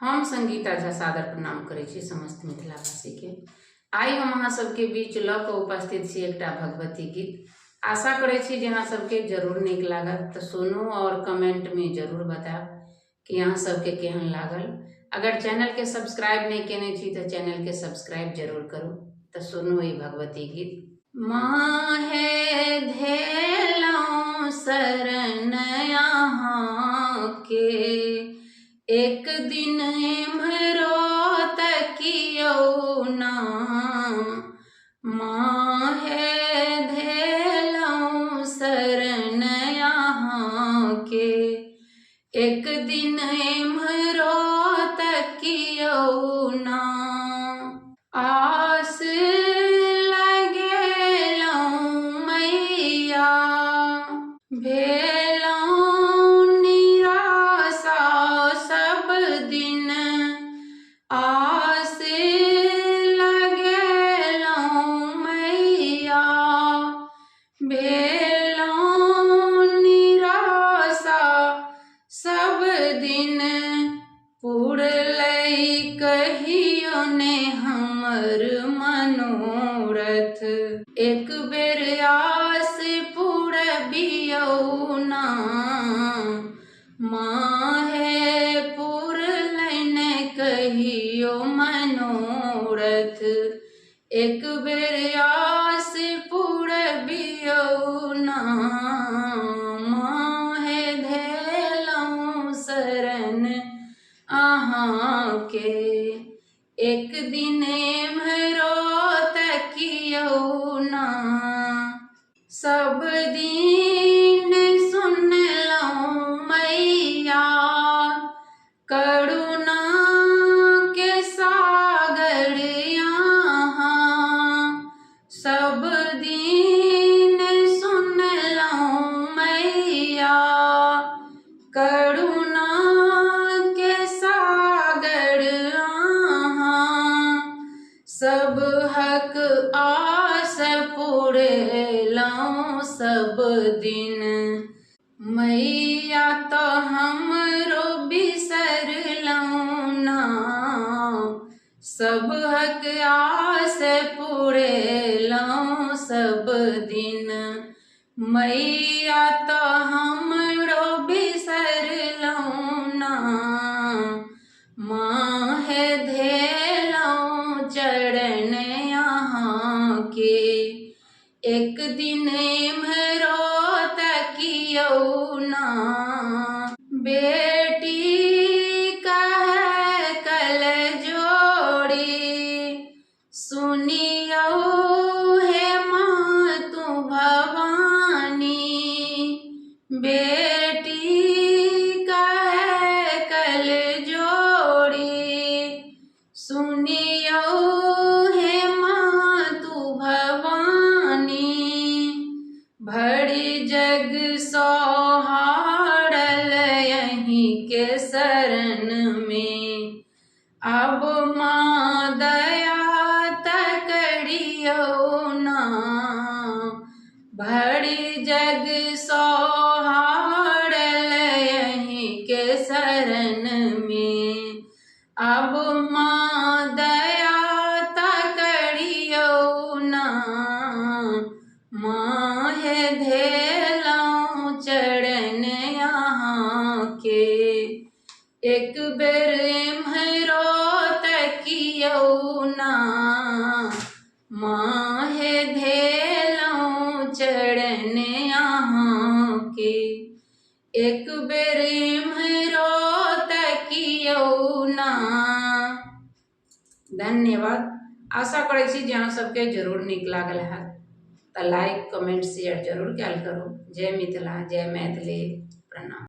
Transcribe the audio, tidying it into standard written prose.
हम संगीता झा सादर प्रणाम करै छी समस्त मिथिलावासी के। आइ हम अहाँ सबके बीच लऽ कऽ उपस्थित छी एकटा भगवती गीत। आशा करै छी जे अहाँ सबके जरूर नीक लागत, तऽ सुनू और कमेंट में जरूर बताएब कि अहाँ सबके केहन लागल। अगर चैनल के सब्सक्राइब नहीं केने छी तऽ चैनल के सब्सक्राइब जरूर करू। तऽ सुनू ई भगवती गीत। माहे धेलौं शरण अहाँ के, एक दिन एम्हरो तकियौ ना। माहे धेलौं शरण अहाँ के, एक दिन एम्हरो तकियौ ना। आस भेलौं निराशा सब दिन, आस लगेलौं मैया। भेलौं निराशा सब दिन, पुरलै कहियो ने हमर मनोरथ। एक बेर आस पुरबियौ ना, माहे पुरलैन कहियो मनोरथ। एक बेर आस पुरबियौ ना, माहे धेलौं शरण अहाँ के, एक दिन एम्हरो तकियौ ना। सब दिन सुनलौं मैया करुणा के सागर अहाँ। सब दिन सुनलौं मैया करुणा के सागर अहाँ। सब हक आस पुरेलौं सब दिन, मैया तो हमरो बिसरलौं ना। सब हक आस पुरेलौं सब दिन, मैया तो हमरो बिसरलौं ना। माहे धेलौं चरण अहाँ के, एक दिन एम्हरो तकियौ ना। बेटी कहे कल जोड़ी, सुनियौ हे माँ तू भवानी। बेटी कहे कल जोड़ी, सुनियौ हे माँ तू भवानी। भरि जग सोहारल यहीं के शरण में, अब माँ दया तकरियौ ना। भरि जग सोहारल यहीं के शरण में, अब माँ दया तकरियौ ना। माहे धेलौं चरण अहाँ के, एक बेर एम्हरो तकियौ ना। माहे धेलौं चरण अहाँ के, एक बेर एम्हरो तकियौ ना। धन्यवाद। आशा करै छी जे अहाँ सबके जरूर नीक लागल हैत। तऽ लाइक कमेंट शेयर जरूर कयल करू। जय मिथिला, जय मैथिली, प्रणाम।